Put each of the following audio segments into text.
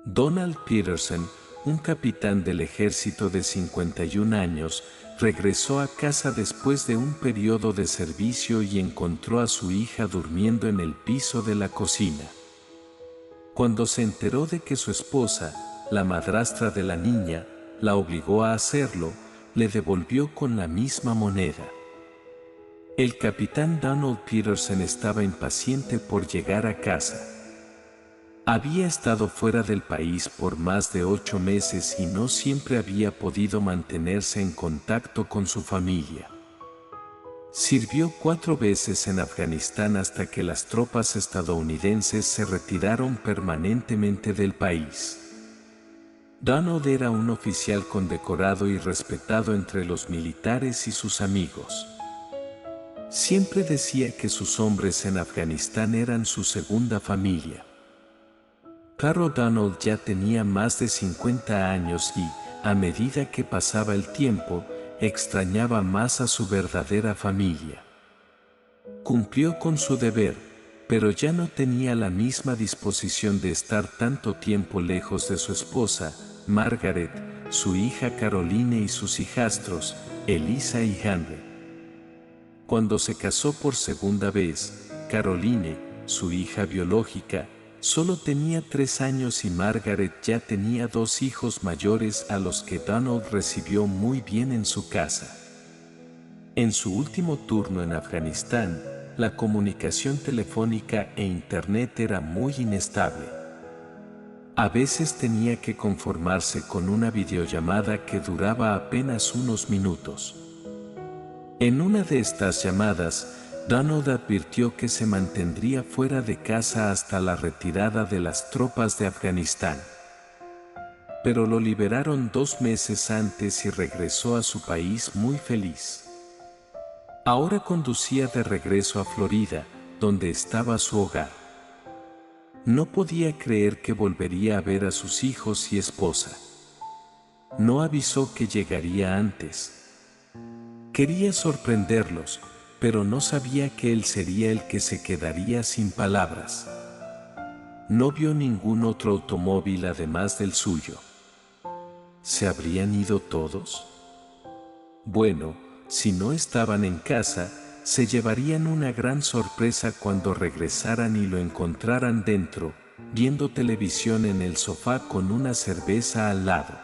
Donald Peterson, un capitán del ejército de 51 años, regresó a casa después de un periodo de servicio y encontró a su hija durmiendo en el piso de la cocina. Cuando se enteró de que su esposa, la madrastra de la niña, la obligó a hacerlo, le devolvió con la misma moneda. El capitán Donald Peterson estaba impaciente por llegar a casa. Había estado fuera del país por más de 8 meses y no siempre había podido mantenerse en contacto con su familia. Sirvió 4 veces en Afganistán hasta que las tropas estadounidenses se retiraron permanentemente del país. Donald era un oficial condecorado y respetado entre los militares y sus amigos. Siempre decía que sus hombres en Afganistán eran su segunda familia. Claro, Donald ya tenía más de 50 años y, a medida que pasaba el tiempo, extrañaba más a su verdadera familia. Cumplió con su deber, pero ya no tenía la misma disposición de estar tanto tiempo lejos de su esposa, Margaret, su hija Caroline y sus hijastros, Elisa y Henry. Cuando se casó por segunda vez, Caroline, su hija biológica, solo tenía 3 años y Margaret ya tenía 2 hijos mayores a los que Donald recibió muy bien en su casa. En su último turno en Afganistán, la comunicación telefónica e internet era muy inestable. A veces tenía que conformarse con una videollamada que duraba apenas unos minutos. En una de estas llamadas, Donald advirtió que se mantendría fuera de casa hasta la retirada de las tropas de Afganistán. Pero lo liberaron 2 meses antes y regresó a su país muy feliz. Ahora conducía de regreso a Florida, donde estaba su hogar. No podía creer que volvería a ver a sus hijos y esposa. No avisó que llegaría antes. Quería sorprenderlos, pero no sabía que él sería el que se quedaría sin palabras. No vio ningún otro automóvil además del suyo. ¿Se habrían ido todos? Bueno, si no estaban en casa, se llevarían una gran sorpresa cuando regresaran y lo encontraran dentro, viendo televisión en el sofá con una cerveza al lado.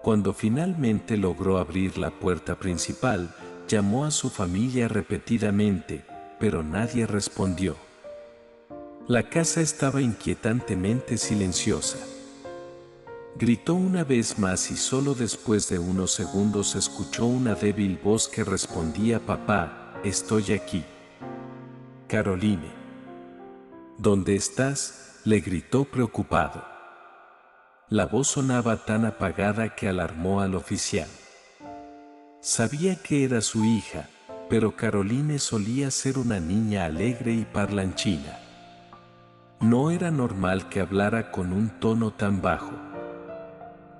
Cuando finalmente logró abrir la puerta principal, llamó a su familia repetidamente, pero nadie respondió. La casa estaba inquietantemente silenciosa. Gritó una vez más y solo después de unos segundos escuchó una débil voz que respondía: «Papá, estoy aquí». «Caroline». «¿Dónde estás?», le gritó preocupado. La voz sonaba tan apagada que alarmó al oficial. Sabía que era su hija, pero Caroline solía ser una niña alegre y parlanchina. No era normal que hablara con un tono tan bajo.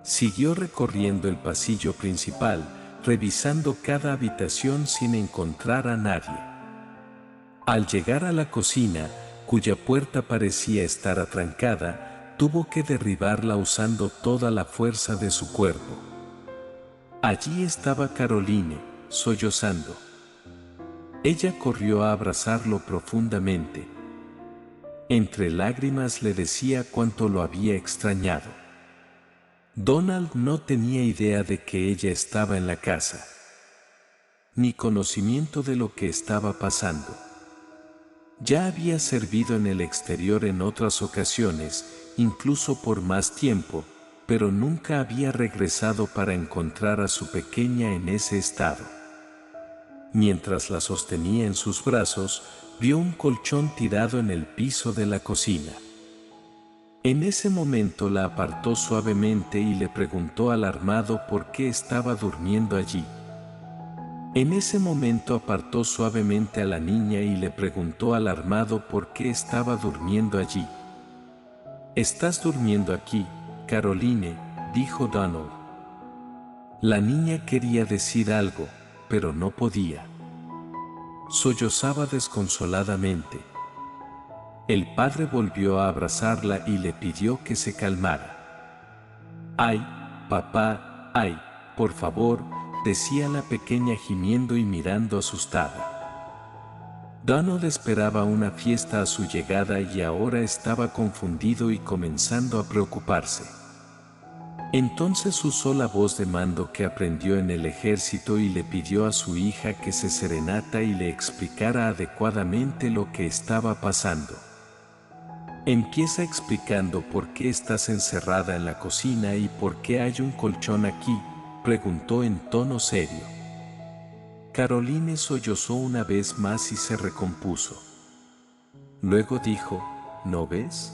Siguió recorriendo el pasillo principal, revisando cada habitación sin encontrar a nadie. Al llegar a la cocina, cuya puerta parecía estar atrancada, tuvo que derribarla usando toda la fuerza de su cuerpo. Allí estaba Caroline, sollozando. Ella corrió a abrazarlo profundamente. Entre lágrimas le decía cuánto lo había extrañado. Donald no tenía idea de que ella estaba en la casa, ni conocimiento de lo que estaba pasando. Ya había servido en el exterior en otras ocasiones, incluso por más tiempo, pero nunca había regresado para encontrar a su pequeña en ese estado. Mientras la sostenía en sus brazos, vio un colchón tirado en el piso de la cocina. En ese momento la apartó suavemente y le preguntó alarmado por qué estaba durmiendo allí. En ese momento apartó suavemente a la niña y le preguntó alarmado por qué estaba durmiendo allí. «Estás durmiendo aquí, Caroline», dijo Donald. La niña quería decir algo, pero no podía. Sollozaba desconsoladamente. El padre volvió a abrazarla y le pidió que se calmara. «Ay, papá, ay, por favor», decía la pequeña gimiendo y mirando asustada. Donald esperaba una fiesta a su llegada y ahora estaba confundido y comenzando a preocuparse. Entonces usó la voz de mando que aprendió en el ejército y le pidió a su hija que se serenara y le explicara adecuadamente lo que estaba pasando. «Empieza explicando por qué estás encerrada en la cocina y por qué hay un colchón aquí», preguntó en tono serio. Caroline sollozó una vez más y se recompuso. Luego dijo: «¿No ves?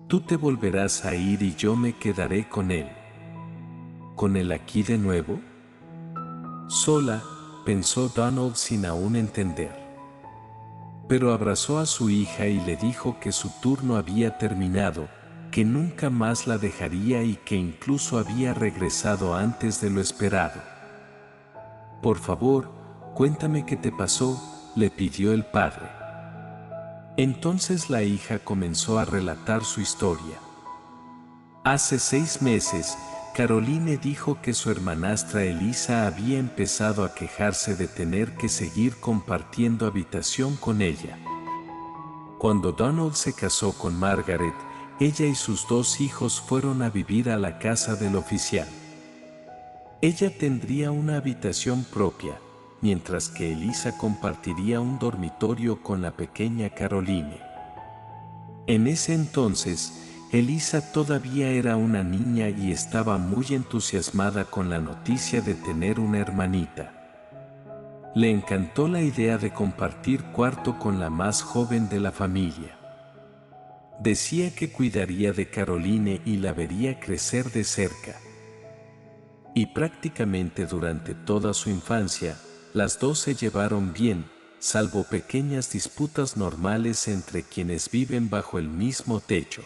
Tú te volverás a ir y yo me quedaré con él». ¿Con él aquí de nuevo? Sola, pensó Donald sin aún entender. Pero abrazó a su hija y le dijo que su turno había terminado, que nunca más la dejaría y que incluso había regresado antes de lo esperado. «Por favor, cuéntame qué te pasó», le pidió el padre. Entonces la hija comenzó a relatar su historia. Hace 6 meses, Caroline dijo que su hermanastra Elisa había empezado a quejarse de tener que seguir compartiendo habitación con ella. Cuando Donald se casó con Margaret, ella y sus 2 hijos fueron a vivir a la casa del oficial. Ella tendría una habitación propia, mientras que Elisa compartiría un dormitorio con la pequeña Caroline. En ese entonces, Elisa todavía era una niña y estaba muy entusiasmada con la noticia de tener una hermanita. Le encantó la idea de compartir cuarto con la más joven de la familia. Decía que cuidaría de Caroline y la vería crecer de cerca. Y prácticamente durante toda su infancia, las 2 se llevaron bien, salvo pequeñas disputas normales entre quienes viven bajo el mismo techo.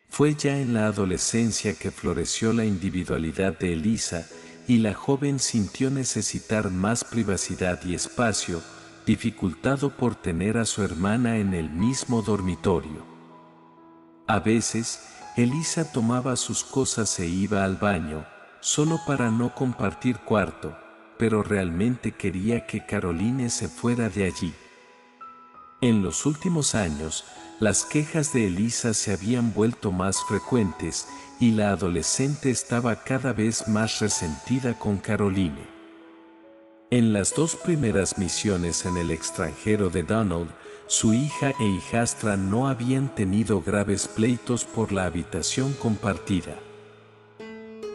Fue ya en la adolescencia que floreció la individualidad de Elisa, y la joven sintió necesitar más privacidad y espacio, dificultado por tener a su hermana en el mismo dormitorio. A veces, Elisa tomaba sus cosas e iba al baño, solo para no compartir cuarto, pero realmente quería que Caroline se fuera de allí. En los últimos años, las quejas de Elisa se habían vuelto más frecuentes y la adolescente estaba cada vez más resentida con Caroline. En las 2 primeras misiones en el extranjero de Donald, su hija e hijastra no habían tenido graves pleitos por la habitación compartida.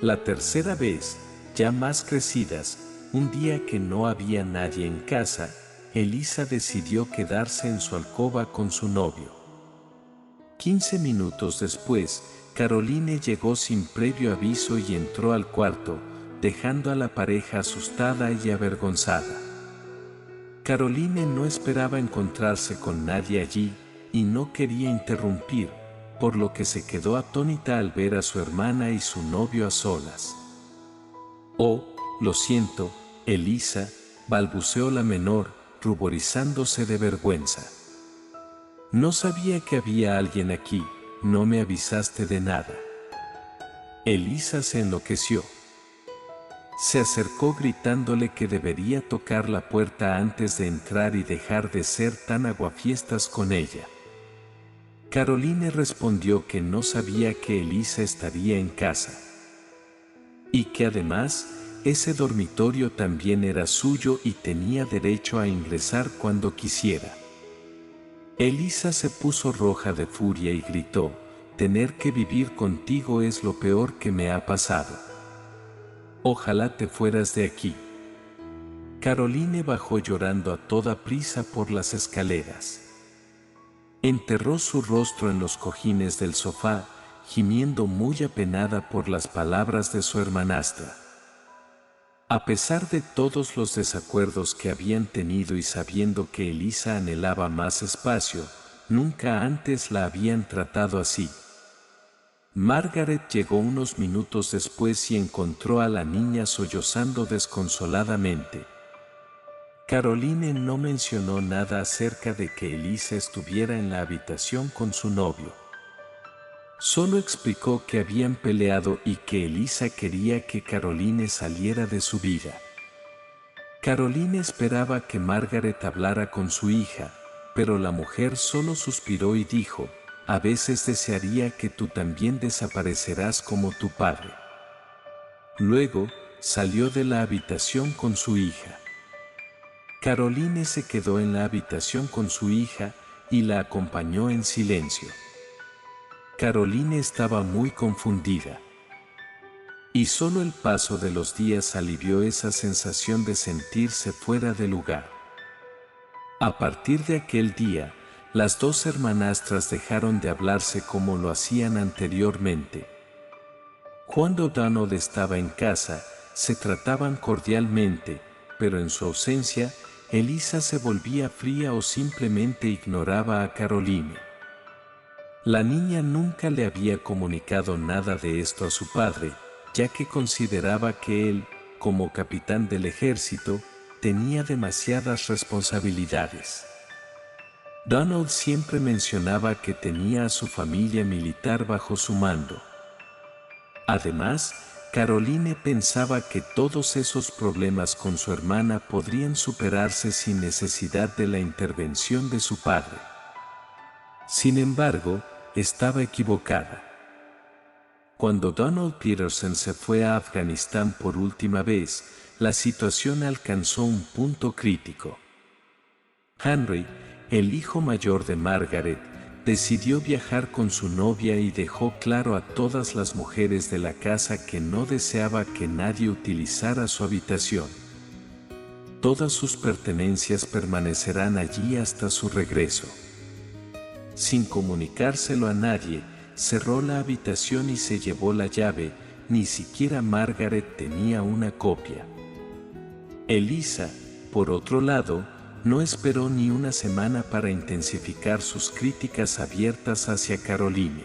La tercera vez, ya más crecidas, un día que no había nadie en casa, Elisa decidió quedarse en su alcoba con su novio. 15 minutos después, Caroline llegó sin previo aviso y entró al cuarto, dejando a la pareja asustada y avergonzada. Caroline no esperaba encontrarse con nadie allí y no quería interrumpir, por lo que se quedó atónita al ver a su hermana y su novio a solas. «Oh, lo siento, Elisa», balbuceó la menor, ruborizándose de vergüenza. «No sabía que había alguien aquí, no me avisaste de nada». Elisa se enloqueció. Se acercó gritándole que debería tocar la puerta antes de entrar y dejar de ser tan aguafiestas con ella. Caroline respondió que no sabía que Elisa estaría en casa. Y que además, ese dormitorio también era suyo y tenía derecho a ingresar cuando quisiera. Elisa se puso roja de furia y gritó: «Tener que vivir contigo es lo peor que me ha pasado. Ojalá te fueras de aquí». Caroline bajó llorando a toda prisa por las escaleras. Enterró su rostro en los cojines del sofá, gimiendo muy apenada por las palabras de su hermanastra. A pesar de todos los desacuerdos que habían tenido y sabiendo que Elisa anhelaba más espacio, nunca antes la habían tratado así. Margaret llegó unos minutos después y encontró a la niña sollozando desconsoladamente. Caroline no mencionó nada acerca de que Elisa estuviera en la habitación con su novio. Solo explicó que habían peleado y que Elisa quería que Caroline saliera de su vida. Caroline esperaba que Margaret hablara con su hija, pero la mujer solo suspiró y dijo: a veces desearía que tú también desaparecerás como tu padre. Luego, salió de la habitación con su hija. Caroline se quedó en la habitación con su hija y la acompañó en silencio. Caroline estaba muy confundida. Y solo el paso de los días alivió esa sensación de sentirse fuera de lugar. A partir de aquel día, las dos hermanastras dejaron de hablarse como lo hacían anteriormente. Cuando Donald estaba en casa, se trataban cordialmente, pero en su ausencia, Elisa se volvía fría o simplemente ignoraba a Caroline. La niña nunca le había comunicado nada de esto a su padre, ya que consideraba que él, como capitán del ejército, tenía demasiadas responsabilidades. Donald siempre mencionaba que tenía a su familia militar bajo su mando. Además, Caroline pensaba que todos esos problemas con su hermana podrían superarse sin necesidad de la intervención de su padre. Sin embargo, estaba equivocada. Cuando Donald Peterson se fue a Afganistán por última vez, la situación alcanzó un punto crítico. Henry, el hijo mayor de Margaret, decidió viajar con su novia y dejó claro a todas las mujeres de la casa que no deseaba que nadie utilizara su habitación. Todas sus pertenencias permanecerán allí hasta su regreso. Sin comunicárselo a nadie, cerró la habitación y se llevó la llave. Ni siquiera Margaret tenía una copia. Elisa, por otro lado, no esperó ni una semana para intensificar sus críticas abiertas hacia Caroline.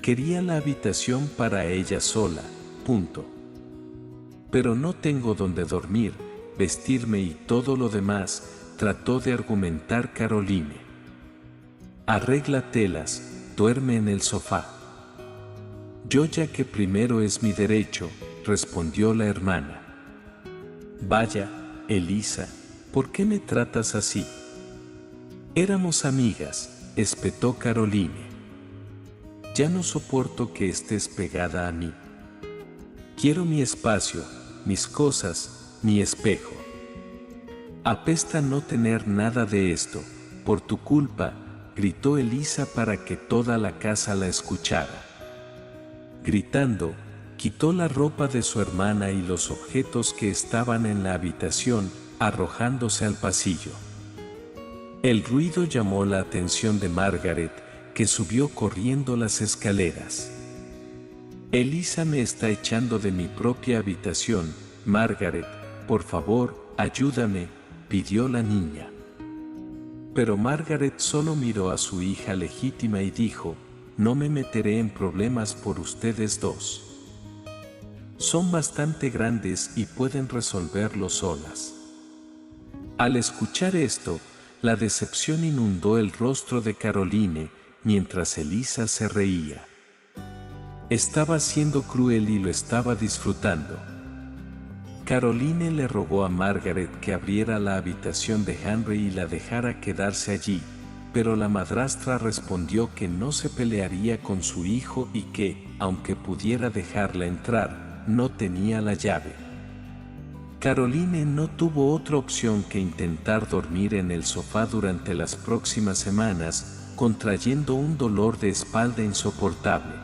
Quería la habitación para ella sola, punto. Pero no tengo donde dormir, vestirme y todo lo demás, trató de argumentar Caroline. Arregla telas, duerme en el sofá. Yo ya que primero es mi derecho, respondió la hermana. Vaya, Elisa, ¿por qué me tratas así? Éramos amigas, espetó Caroline. Ya no soporto que estés pegada a mí. Quiero mi espacio, mis cosas, mi espejo. Apesta no tener nada de esto, por tu culpa, gritó Elisa para que toda la casa la escuchara. Gritando, quitó la ropa de su hermana y los objetos que estaban en la habitación, arrojándose al pasillo. El ruido llamó la atención de Margaret, que subió corriendo las escaleras. Elisa me está echando de mi propia habitación, Margaret, por favor, ayúdame, pidió la niña. Pero Margaret solo miró a su hija legítima y dijo: no me meteré en problemas por ustedes dos. Son bastante grandes y pueden resolverlo solas. Al escuchar esto, la decepción inundó el rostro de Caroline, mientras Elisa se reía. Estaba siendo cruel y lo estaba disfrutando. Caroline le rogó a Margaret que abriera la habitación de Henry y la dejara quedarse allí, pero la madrastra respondió que no se pelearía con su hijo y que, aunque pudiera dejarla entrar, no tenía la llave. Caroline no tuvo otra opción que intentar dormir en el sofá durante las próximas semanas, contrayendo un dolor de espalda insoportable.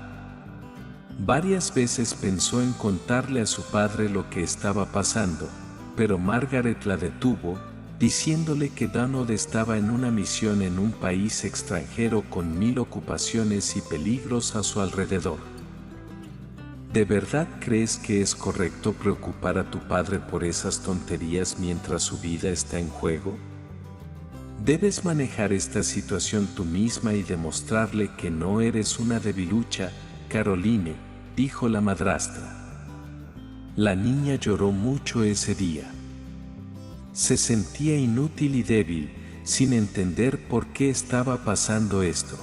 Varias veces pensó en contarle a su padre lo que estaba pasando, pero Margaret la detuvo, diciéndole que Donald estaba en una misión en un país extranjero con 1000 ocupaciones y peligros a su alrededor. ¿De verdad crees que es correcto preocupar a tu padre por esas tonterías mientras su vida está en juego? Debes manejar esta situación tú misma y demostrarle que no eres una debilucha, Caroline, dijo la madrastra. La niña lloró mucho ese día. Se sentía inútil y débil, sin entender por qué estaba pasando esto.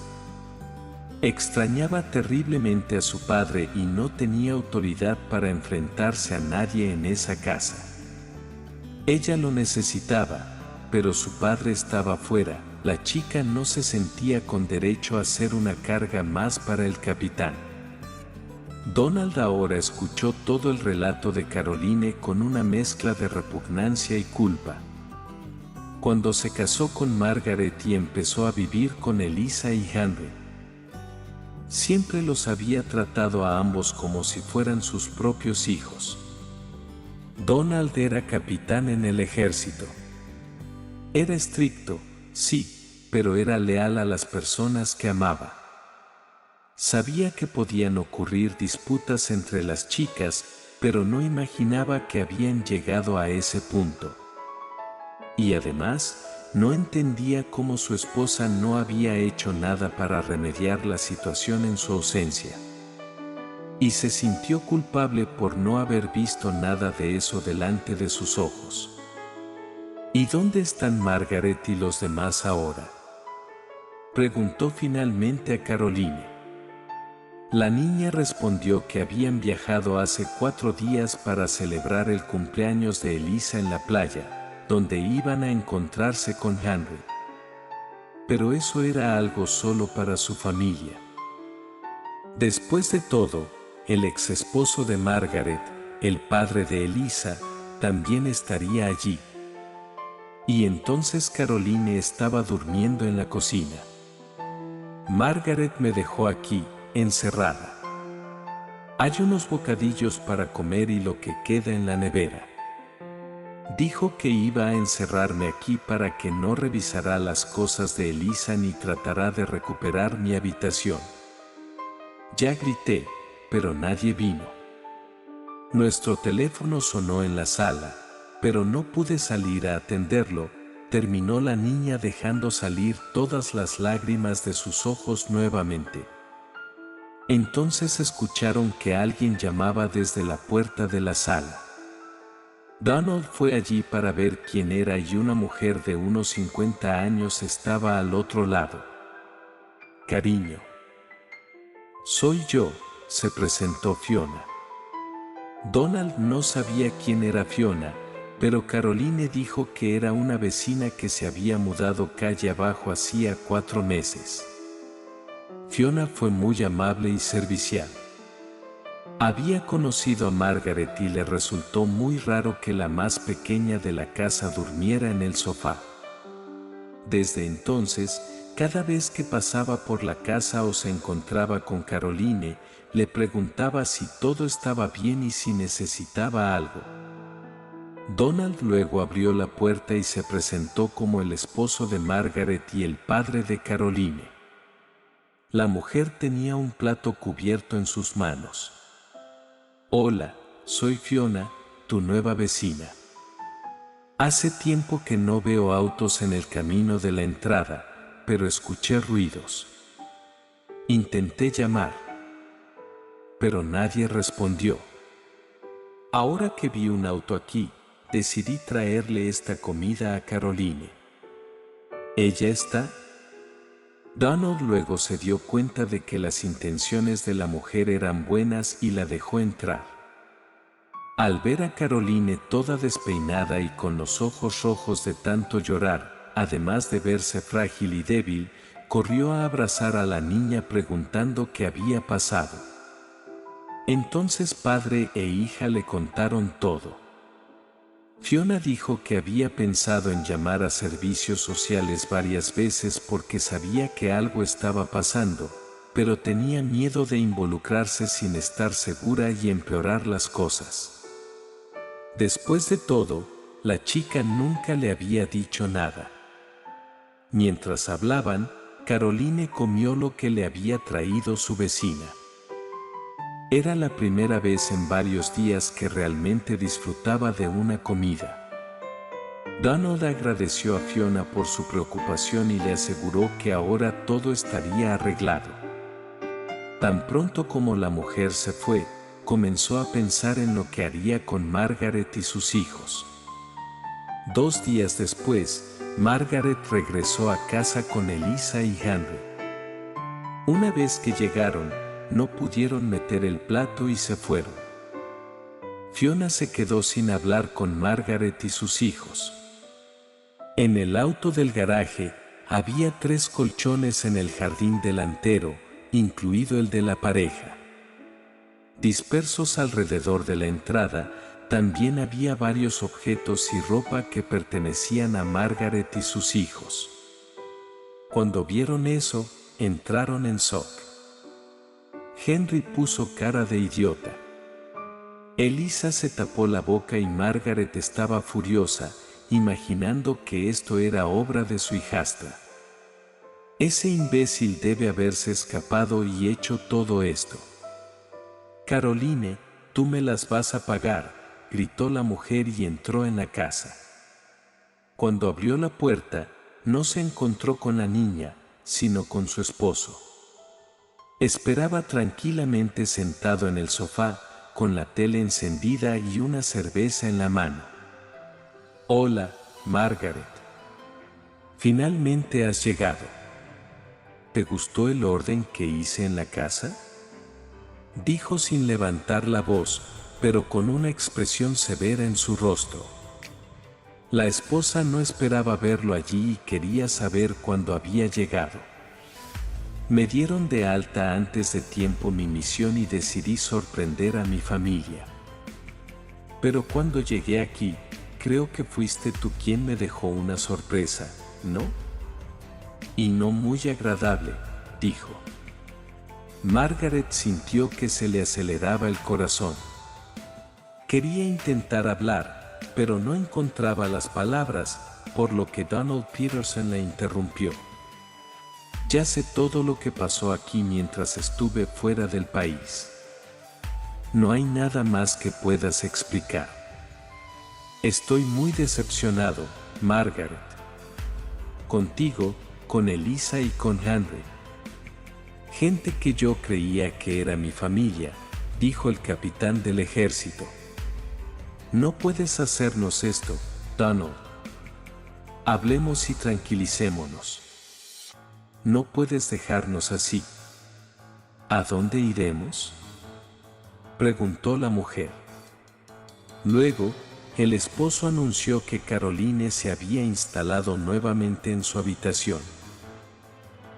Extrañaba terriblemente a su padre y no tenía autoridad para enfrentarse a nadie en esa casa. Ella lo necesitaba, pero su padre estaba fuera. La chica no se sentía con derecho a ser una carga más para el capitán. Donald ahora escuchó todo el relato de Caroline con una mezcla de repugnancia y culpa. Cuando se casó con Margaret y empezó a vivir con Eliza y Henry, siempre los había tratado a ambos como si fueran sus propios hijos. Donald era capitán en el ejército. Era estricto, sí, pero era leal a las personas que amaba. Sabía que podían ocurrir disputas entre las chicas, pero no imaginaba que habían llegado a ese punto. Y además, no entendía cómo su esposa no había hecho nada para remediar la situación en su ausencia. Y se sintió culpable por no haber visto nada de eso delante de sus ojos. ¿Y dónde están Margaret y los demás ahora?, preguntó finalmente a Caroline. La niña respondió que habían viajado hace 4 días para celebrar el cumpleaños de Eliza en la playa, donde iban a encontrarse con Henry. Pero eso era algo solo para su familia. Después de todo, el ex esposo de Margaret, el padre de Eliza, también estaría allí. Y entonces Caroline estaba durmiendo en la cocina. Margaret me dejó aquí, encerrada. Hay unos bocadillos para comer y lo que queda en la nevera. Dijo que iba a encerrarme aquí para que no revisara las cosas de Eliza ni tratará de recuperar mi habitación. Ya grité, pero nadie vino. Nuestro teléfono sonó en la sala, pero no pude salir a atenderlo. Terminó la niña dejando salir todas las lágrimas de sus ojos nuevamente. Entonces escucharon que alguien llamaba desde la puerta de la sala. Donald fue allí para ver quién era y una mujer de unos 50 años estaba al otro lado. Cariño. Soy yo, se presentó Fiona. Donald no sabía quién era Fiona, pero Caroline dijo que era una vecina que se había mudado calle abajo hacía 4 meses. Fiona fue muy amable y servicial. Había conocido a Margaret y le resultó muy raro que la más pequeña de la casa durmiera en el sofá. Desde entonces, cada vez que pasaba por la casa o se encontraba con Caroline, le preguntaba si todo estaba bien y si necesitaba algo. Donald luego abrió la puerta y se presentó como el esposo de Margaret y el padre de Caroline. La mujer tenía un plato cubierto en sus manos. Hola, soy Fiona, tu nueva vecina. Hace tiempo que no veo autos en el camino de la entrada, pero escuché ruidos. Intenté llamar, pero nadie respondió. Ahora que vi un auto aquí, decidí traerle esta comida a Caroline. ¿Ella está? Donald luego se dio cuenta de que las intenciones de la mujer eran buenas y la dejó entrar. Al ver a Caroline toda despeinada y con los ojos rojos de tanto llorar, además de verse frágil y débil, corrió a abrazar a la niña preguntando qué había pasado. Entonces padre e hija le contaron todo. Fiona dijo que había pensado en llamar a servicios sociales varias veces porque sabía que algo estaba pasando, pero tenía miedo de involucrarse sin estar segura y empeorar las cosas. Después de todo, la chica nunca le había dicho nada. Mientras hablaban, Caroline comió lo que le había traído su vecina. Era la primera vez en varios días que realmente disfrutaba de una comida. Donald agradeció a Fiona por su preocupación y le aseguró que ahora todo estaría arreglado. Tan pronto como la mujer se fue, comenzó a pensar en lo que haría con Margaret y sus hijos. 2 días después, Margaret regresó a casa con Eliza y Henry. Una vez que llegaron, no pudieron meter el plato y se fueron. Fiona se quedó sin hablar con Margaret y sus hijos. En el auto del garaje, había 3 colchones en el jardín delantero, incluido el de la pareja. Dispersos alrededor de la entrada, también había varios objetos y ropa que pertenecían a Margaret y sus hijos. Cuando vieron eso, entraron en shock. Henry puso cara de idiota. Eliza se tapó la boca y Margaret estaba furiosa, imaginando que esto era obra de su hijastra. Ese imbécil debe haberse escapado y hecho todo esto. Caroline, tú me las vas a pagar, gritó la mujer y entró en la casa. Cuando abrió la puerta, no se encontró con la niña, sino con su esposo. Esperaba tranquilamente sentado en el sofá, con la tele encendida y una cerveza en la mano. Hola, Margaret. Finalmente has llegado. ¿Te gustó el orden que hice en la casa?, dijo sin levantar la voz, pero con una expresión severa en su rostro. La esposa no esperaba verlo allí y quería saber cuándo había llegado. Me dieron de alta antes de tiempo mi misión y decidí sorprender a mi familia. Pero cuando llegué aquí, creo que fuiste tú quien me dejó una sorpresa, ¿no? Y no muy agradable, dijo. Margaret sintió que se le aceleraba el corazón. Quería intentar hablar, pero no encontraba las palabras, por lo que Donald Peterson la interrumpió. Ya sé todo lo que pasó aquí mientras estuve fuera del país. No hay nada más que puedas explicar. Estoy muy decepcionado, Margaret. Contigo, con Eliza y con Henry. Gente que yo creía que era mi familia, dijo el capitán del ejército. No puedes hacernos esto, Donald. Hablemos y tranquilicémonos. No puedes dejarnos así. ¿A dónde iremos?, preguntó la mujer. Luego, el esposo anunció que Caroline se había instalado nuevamente en su habitación.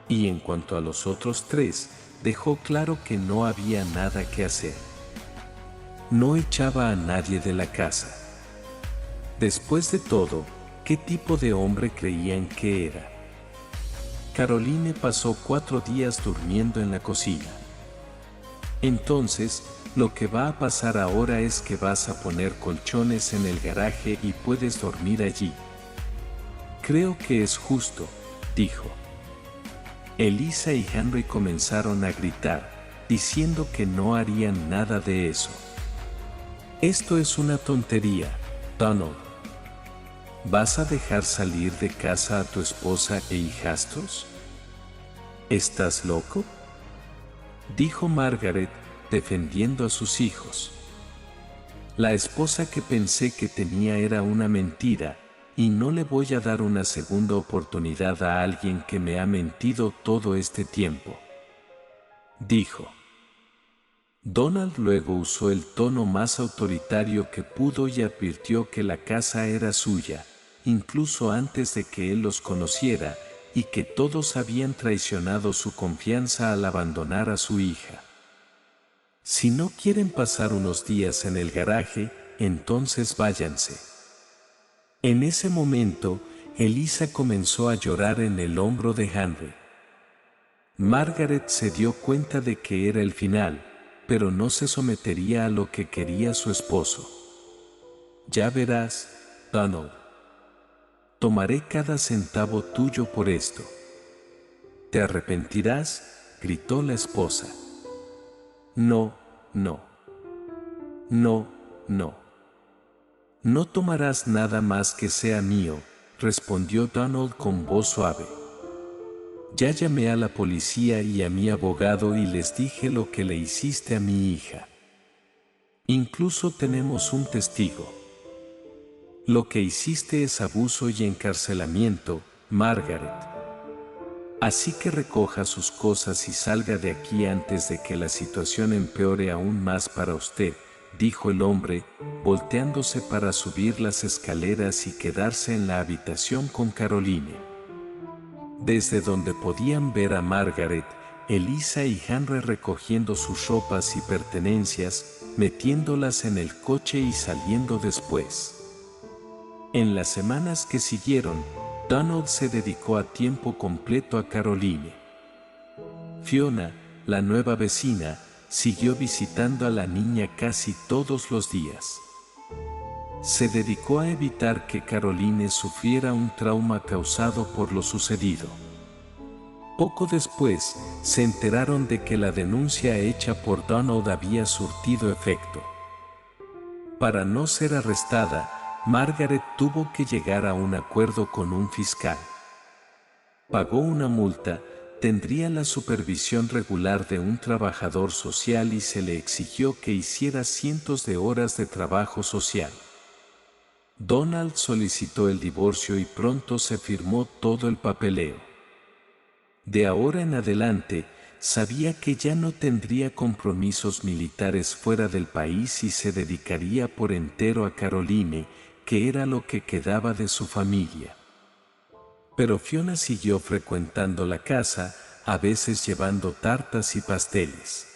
Y en cuanto a los otros 3, dejó claro que no había nada que hacer. No echaba a nadie de la casa. Después de todo, ¿qué tipo de hombre creían que era? Caroline pasó 4 días durmiendo en la cocina. Entonces, lo que va a pasar ahora es que vas a poner colchones en el garaje y puedes dormir allí. Creo que es justo, dijo. Eliza y Henry comenzaron a gritar, diciendo que no harían nada de eso. Esto es una tontería, Donald. ¿Vas a dejar salir de casa a tu esposa e hijastros? ¿Estás loco?, dijo Margaret, defendiendo a sus hijos. La esposa que pensé que tenía era una mentira, y no le voy a dar una segunda oportunidad a alguien que me ha mentido todo este tiempo, dijo. Donald luego usó el tono más autoritario que pudo y advirtió que la casa era suya, incluso antes de que él los conociera, y que todos habían traicionado su confianza al abandonar a su hija. Si no quieren pasar unos días en el garaje, entonces váyanse. En ese momento, Eliza comenzó a llorar en el hombro de Henry. Margaret se dio cuenta de que era el final, pero no se sometería a lo que quería su esposo. Ya verás, Donald. Tomaré cada centavo tuyo por esto. ¿Te arrepentirás?, gritó la esposa. No, no. No, no. No tomarás nada más que sea mío, respondió Donald con voz suave. Ya llamé a la policía y a mi abogado y les dije lo que le hiciste a mi hija. Incluso tenemos un testigo. Lo que hiciste es abuso y encarcelamiento, Margaret. Así que recoja sus cosas y salga de aquí antes de que la situación empeore aún más para usted, dijo el hombre, volteándose para subir las escaleras y quedarse en la habitación con Caroline. Desde donde podían ver a Margaret, Elisa y Henry recogiendo sus ropas y pertenencias, metiéndolas en el coche y saliendo después. En las semanas que siguieron, Donald se dedicó a tiempo completo a Caroline. Fiona, la nueva vecina, siguió visitando a la niña casi todos los días. Se dedicó a evitar que Caroline sufriera un trauma causado por lo sucedido. Poco después, se enteraron de que la denuncia hecha por Donald había surtido efecto. Para no ser arrestada, Margaret tuvo que llegar a un acuerdo con un fiscal. Pagó una multa, tendría la supervisión regular de un trabajador social y se le exigió que hiciera cientos de horas de trabajo social. Donald solicitó el divorcio y pronto se firmó todo el papeleo. De ahora en adelante, sabía que ya no tendría compromisos militares fuera del país y se dedicaría por entero a Caroline, que era lo que quedaba de su familia. Pero Fiona siguió frecuentando la casa, a veces llevando tartas y pasteles.